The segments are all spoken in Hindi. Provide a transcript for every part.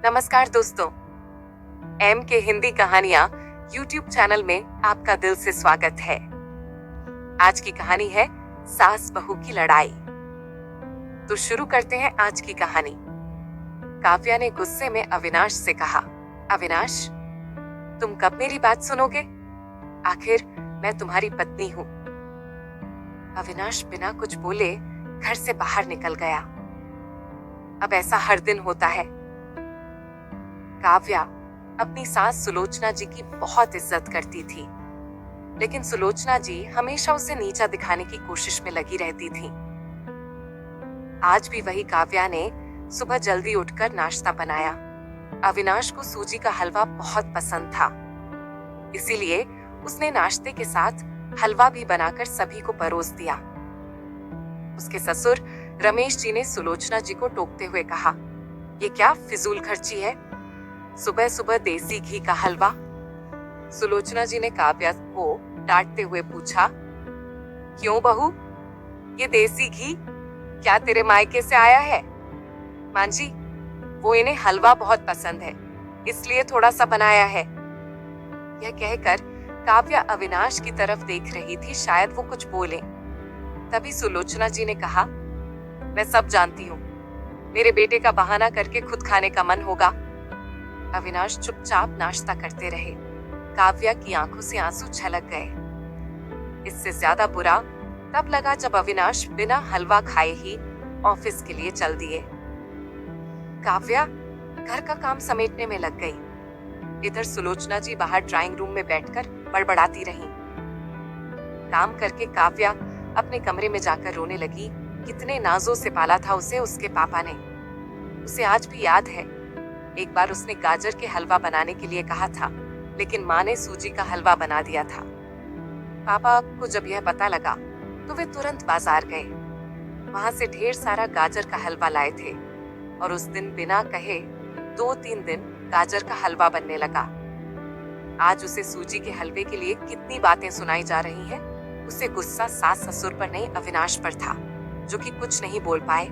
नमस्कार दोस्तों, एम के हिंदी कहानियां यूट्यूब चैनल में आपका दिल से स्वागत है। आज की कहानी है सास बहू की लड़ाई। तो शुरू करते हैं आज की कहानी। काव्या ने गुस्से में अविनाश से कहा, अविनाश, तुम कब मेरी बात सुनोगे? आखिर मैं तुम्हारी पत्नी हूं। अविनाश बिना कुछ बोले घर से बाहर निकल गया। अब ऐसा हर दिन होता है। काव्या अपनी सास सुलोचना जी की बहुत इज्जत करती थी, लेकिन सुलोचना जी हमेशा उसे नीचा दिखाने की कोशिश में लगी रहती थी। आज भी वही काव्या ने सुबह जल्दी उठकर नाश्ता बनाया। अविनाश को सूजी का हलवा बहुत पसंद था, इसीलिए उसने नाश्ते के साथ हलवा भी बनाकर सभी को परोस दिया। उसके ससुर रमेश जी ने सुलोचना जी को टोकते हुए कहा, ये क्या फिजूल खर्ची है, सुबह सुबह देसी घी का हलवा। सुलोचना जी ने काव्या को डांटते हुए पूछा, क्यों बहू, ये देसी घी क्या तेरे मायके से आया है? मांजी, वो इन्हें हलवा बहुत पसंद है, इसलिए थोड़ा सा बनाया है। यह कहकर काव्या अविनाश की तरफ देख रही थी, शायद वो कुछ बोले। तभी सुलोचना जी ने कहा, मैं सब जानती हूँ, मेरे बेटे का बहाना करके खुद खाने का मन होगा। अविनाश चुपचाप नाश्ता करते रहे। काव्या की आंखों से आंसू छलक गए। इससे ज्यादा बुरा तब लगा जब अविनाश बिना हलवा खाए ही ऑफिस के लिए चल दिए। काव्या घर का काम समेटने में लग गई। इधर सुलोचना जी बाहर ड्राइंग रूम में बैठकर बड़बड़ाती रहीं। काम करके काव्या अपने कमरे में जाकर रोने लगी। कितने नाजों से पाला था उसे उसके पापा ने। उसे आज भी याद है, एक बार उसने गाजर के हलवा बनाने के लिए कहा था, लेकिन माँ ने सूजी का हलवा बना दिया था। पापा को जब यह पता लगा तो वे तुरंत बाजार गए। वहां से ढेर सारा गाजर का हलवा लाए थे और उस दिन बिना कहे 2-3 दिन गाजर का हलवा बनने लगा। आज उसे सूजी के हलवे के लिए कितनी बातें सुनाई जा रही हैं। उसे गुस्सा सास ससुर पर नहीं, अविनाश पर था, जो कि कुछ नहीं बोल पाए।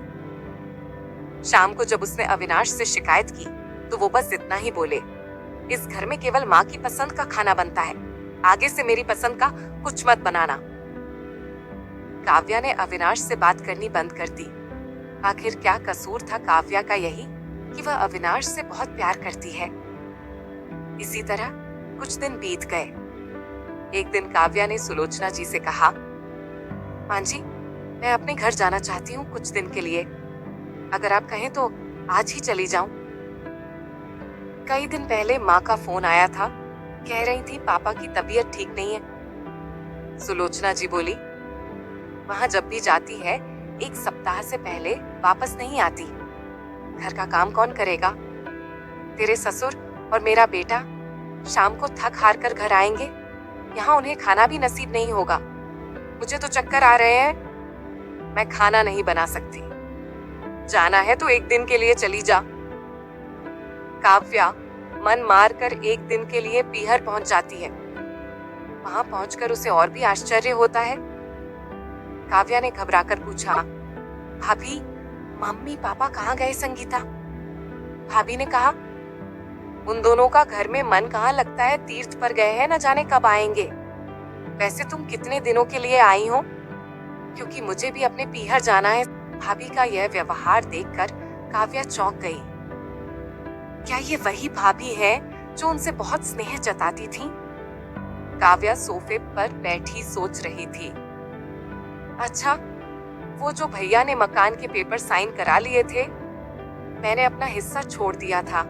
शाम को जब उसने अविनाश से शिकायत की तो वो बस इतना ही बोले, इस घर में केवल माँ की पसंद का खाना बनता है, आगे से मेरी पसंद का कुछ मत बनाना। काव्या ने अविनाश से बात करनी बंद कर दी। आखिर क्या कसूर था काव्या का यही कि वह अविनाश से बहुत प्यार करती है। इसी तरह कुछ दिन बीत गए। एक दिन काव्या ने सुलोचना जी से कहा, मां जी, मैं अपने घर जाना चाहती हूँ कुछ दिन के लिए। अगर आप कहें तो आज ही चली जाऊं। कई दिन पहले माँ का फोन आया था, कह रही थी पापा की तबीयत ठीक नहीं है। सुलोचना जी बोली, वहां जब भी जाती है 1 सप्ताह से पहले वापस नहीं आती। घर का काम कौन करेगा? तेरे ससुर और मेरा बेटा शाम को थक हार कर घर आएंगे, यहाँ उन्हें खाना भी नसीब नहीं होगा। मुझे तो चक्कर आ रहे हैं, मैं खाना नहीं बना सकती। जाना है तो 1 दिन के लिए चली जा। काव्या मन मार कर 1 दिन के लिए पीहर पहुंच जाती है। वहां पहुंचकर उसे और भी आश्चर्य होता है। काव्या ने घबराकर पूछा, भाभी, मम्मी पापा कहाँ गए संगीता? भाभी ने कहा, उन दोनों का घर में मन कहाँ लगता है, तीर्थ पर गए हैं, न जाने कब आएंगे। वैसे तुम कितने दिनों के लिए आई हो? क्योंकि मुझे भी अपने पीहर जाना है। भाभी का यह व्यवहार देखकर काव्या चौंक गई। क्या ये वही भाभी है जो उनसे बहुत स्नेह जताती थी? काव्या सोफे पर बैठी सोच रही थी। अच्छा, वो जो भैया ने मकान के पेपर साइन करा लिए थे, मैंने अपना हिस्सा छोड़ दिया था।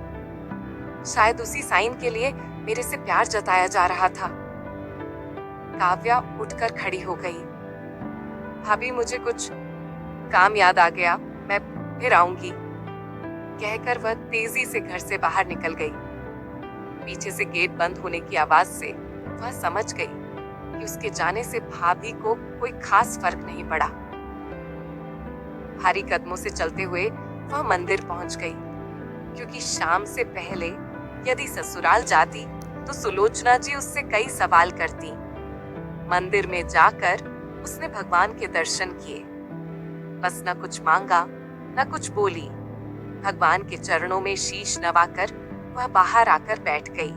शायद उसी साइन के लिए मेरे से प्यार जताया जा रहा था। काव्या उठकर खड़ी हो गई। भाभी, मुझे कुछ काम याद आ गया, मैं फिर आऊंगी, कहकर वह तेजी से घर से बाहर निकल गई। पीछे से गेट बंद होने की आवाज से वह समझ गई कि उसके जाने से भाभी को कोई खास फर्क नहीं पड़ा। भारी कदमों से चलते हुए वह मंदिर पहुंच गई, क्योंकि शाम से पहले यदि ससुराल जाती तो सुलोचना जी उससे कई सवाल करती। मंदिर में जाकर उसने भगवान के दर्शन किए, बस न कुछ मांगा न कुछ बोली, भगवान के चरणों में शीश नवाकर वह बाहर आकर बैठ गई।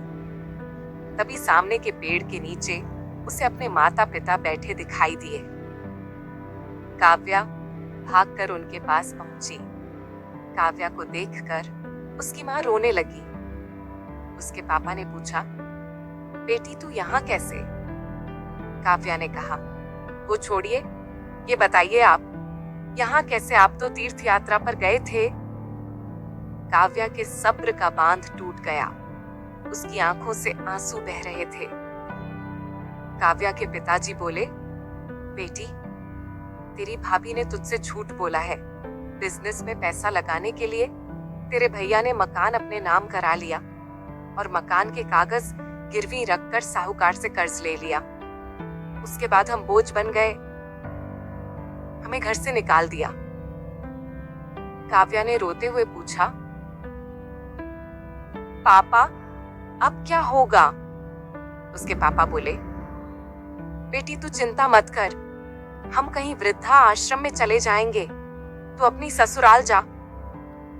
तभी सामने के पेड़ के नीचे उसे अपने माता पिता बैठे दिखाई दिए। काव्या भागकर उनके पास पहुंची। काव्या को देखकर उसकी माँ रोने लगी। उसके पापा ने पूछा, बेटी तू यहाँ कैसे? काव्या ने कहा, वो छोड़िए, ये बताइए आप यहाँ कैसे? आप तो तीर्थ यात्रा पर गए थे। काव्या के सब्र का बांध टूट गया। उसकी आंखों से आंसू बह रहे थे। काव्या के पिताजी बोले, बेटी तेरी भाभी ने तुझसे झूठ बोला है। बिजनेस में पैसा लगाने के लिए तेरे भैया ने मकान अपने नाम करा लिया और मकान के कागज गिरवी रखकर साहूकार से कर्ज ले लिया। उसके बाद हम बोझ बन गए, हमें घर से निकाल दिया। काव्या ने रोते हुए पूछा, पापा अब क्या होगा? उसके पापा बोले, बेटी तू चिंता मत कर, हम कहीं वृद्धा आश्रम में चले जाएंगे। तू अपनी ससुराल जा,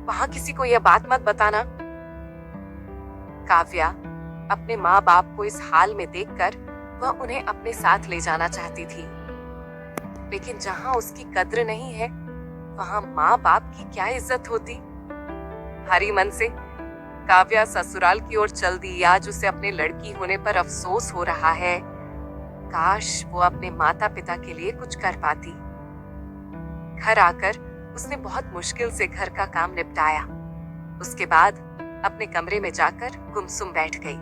वहां किसी को यह बात मत बताना। काव्या अपने माँ बाप को इस हाल में देखकर वह उन्हें अपने साथ ले जाना चाहती थी, लेकिन जहां उसकी कद्र नहीं है वहां माँ बाप की क्या इज्जत होती। भारी मन से काव्या ससुराल की ओर चल दी। आज उसे अपने लड़की होने पर अफसोस हो रहा है। काश वो अपने माता पिता के लिए कुछ कर पाती। घर आकर उसने बहुत मुश्किल से घर का काम निपटाया। उसके बाद अपने कमरे में जाकर गुमसुम बैठ गई।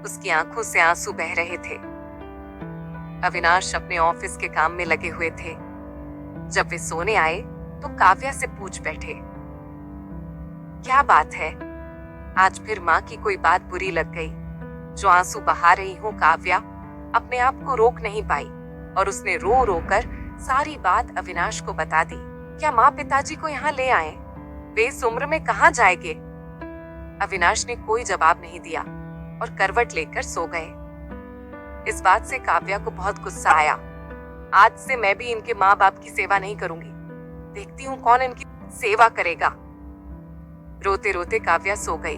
उसकी आंखों से आंसू बह रहे थे। अविनाश अपने ऑफिस के काम में लगे हुए थे। जब वे सोने आए तो काव्या से पूछ बैठे, क्या बात है? आज फिर माँ की कोई बात बुरी लग गई? जो आंसू बहा रही हूँ काव्या अपने आप को रोक नहीं पाई और उसने रो रो कर सारी बात अविनाश को बता दी। क्या माँ पिताजी को यहाँ ले आए? वे इस उम्र में कहाँ जाएंगे? अविनाश ने कोई जवाब नहीं दिया और करवट लेकर सो गए। इस बात से काव्या को बहुत गुस्सा आया। आज से मैं भी इनके माँ बाप की सेवा नहीं करूंगी। देखती हूँ कौन इनकी सेवा करेगा। रोते रोते काव्या सो गई।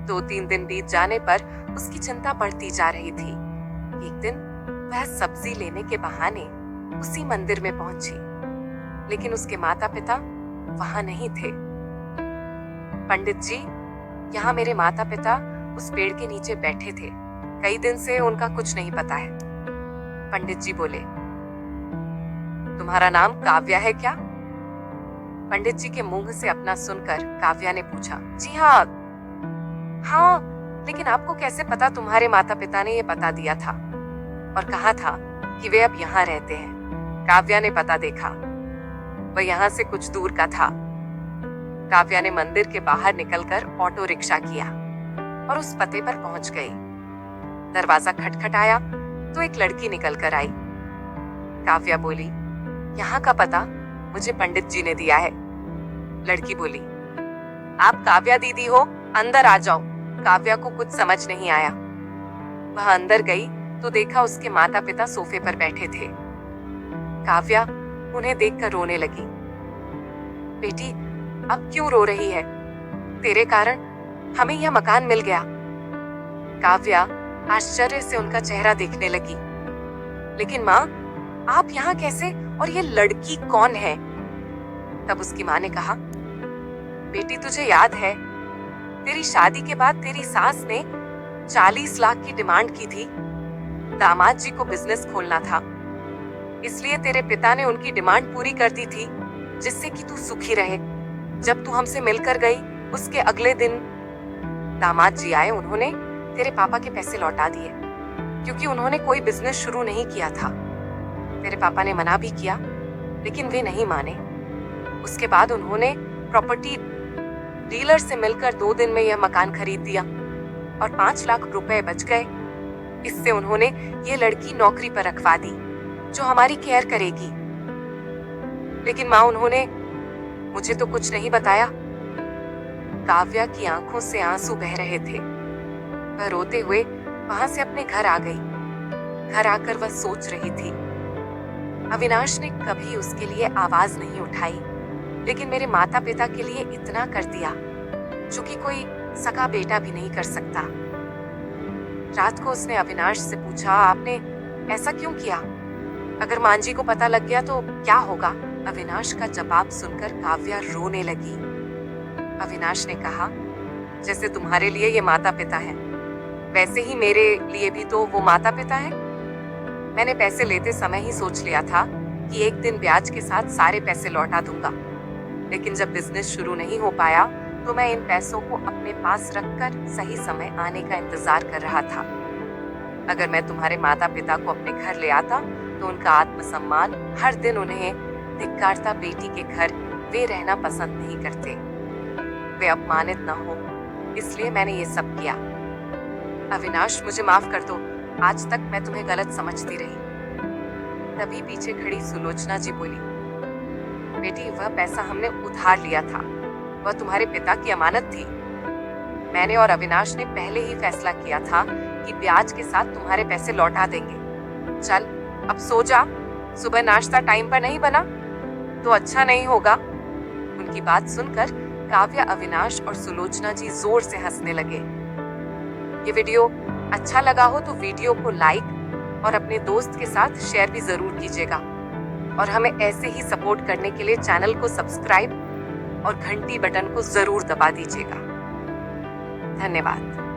2-3 दिन बीत जाने पर उसकी चिंता बढ़ती जा रही थी। एक दिन वह सब्जी लेने के बहाने उसी मंदिर में पहुंची, लेकिन उसके माता पिता वहां नहीं थे। पंडित जी, यहाँ मेरे माता पिता उस पेड़ के नीचे बैठे थे। कई दिन से उनका कुछ नहीं पता है। पंडित जी बोले, तुम्हारा नाम काव्या है क्या? पंडित जी के मुंह से अपना सुनकर काव्या ने पूछा, जी हाँ। हाँ, लेकिन आपको कैसे पता? तुम्हारे माता पिता ने ये पता दिया था और कहा था कि वे अब यहाँ रहते हैं। काव्या ने पता देखा, वह यहाँ से कुछ दूर का था। काव्या ने मंदिर के बाहर निकलकर ऑटो रिक्शा किया और उस पते पर पहुंच गई। दरवाजा खटखटाया तो एक लड़की निकल कर आई। काव्या बोली, यहाँ का पता मुझे पंडित जी ने दिया है। लड़की बोली, आप काव्या दीदी हो, अंदर आ जाओ। काव्या को कुछ समझ नहीं आया। वह अंदर गई तो देखा उसके माता पिता सोफे पर बैठे थे। काव्या उन्हें देखकर रोने लगी। बेटी, अब क्यों रो रही है? तेरे कारण हमें यह मकान मिल गया। काव्या आश्चर्य से उनका चेहरा देखने लगी। लेकिन माँ, आप यहाँ कैसे? और ये लड़की कौन है? तब उसकी माँ ने कहा, बेटी तुझे याद है, तेरी शादी के बाद तेरी सास ने 40 लाख की डिमांड की थी। दामाद जी को बिजनेस खोलना था, इसलिए तेरे पिता ने उनकी डिमांड पूरी कर दी थी, जिससे कि तू सुखी रहे। जब तू हमसे मिलकर गई उसके अगले दिन दामाद जी आए। उन्होंने तेरे पापा के पैसे लौटा दिए, क्योंकि उन्होंने कोई बिजनेस शुरू नहीं किया था। तेरे पापा ने मना भी किया, लेकिन वे नहीं माने। उसके बाद उन्होंने प्रॉपर्टी डीलर से मिलकर 2 दिन में यह मकान खरीद दिया और 5 लाख रुपए बच गए। इससे उन्होंने ये लड़की नौकरी पर रखवा दी, जो हमारी केयर करेगी। लेकिन माँ, उन्होंने मुझे तो कुछ नहीं बताया। काव्या की आंखों से आंसू बह रहे थे। वह रोते हुए वहां से अपने घर आ गई। घर आकर वह सोच रही थी। अविनाश ने कभी उसके लिए आवाज नहीं उठाई। लेकिन मेरे माता पिता के लिए इतना कर दिया जो कि कोई सगा बेटा भी नहीं कर सकता। रात को उसने अविनाश से पूछा, आपने ऐसा क्यों किया? अगर मांझी को पता लग गया तो क्या होगा? अविनाश का जवाब सुनकर काव्या रोने लगी। अविनाश ने कहा, जैसे तुम्हारे लिए ये माता पिता है, वैसे ही मेरे लिए भी तो वो माता पिता है। मैंने पैसे लेते समय ही सोच लिया था कि एक दिन ब्याज के साथ सारे पैसे लौटा दूंगा, लेकिन जब बिजनेस शुरू नहीं हो पाया तो मैं इन पैसों को अपने पास रखकर सही समय आने का इंतजार कर रहा था। अगर मैं तुम्हारे माता पिता को अपने घर ले आता तो उनका आत्मसम्मान हर दिन उन्हें धिक्कारता। बेटी के घर वे रहना पसंद नहीं करते, वे अपमानित न हो, इसलिए मैंने ये सब किया। अविनाश, मुझे माफ कर दो, आज तक मैं तुम्हें गलत समझती रही। तभी पीछे खड़ी सुलोचना जी बोली, बेटी वह पैसा हमने उधार लिया था, वह तुम्हारे पिता की अमानत थी। मैंने और अविनाश ने पहले ही फैसला किया था कि ब्याज के साथ तुम्हारे पैसे लौटा देंगे। चल अब सो जा, सुबह नाश्ता टाइम पर नहीं बना तो अच्छा नहीं होगा। उनकी बात सुनकर काव्या, अविनाश और सुलोचना जी जोर से हंसने लगे। ये वीडियो अच्छा लगा हो तो वीडियो को लाइक और अपने दोस्त के साथ शेयर भी जरूर कीजिएगा, और हमें ऐसे ही सपोर्ट करने के लिए चैनल को सब्सक्राइब और घंटी बटन को जरूर दबा दीजिएगा। धन्यवाद।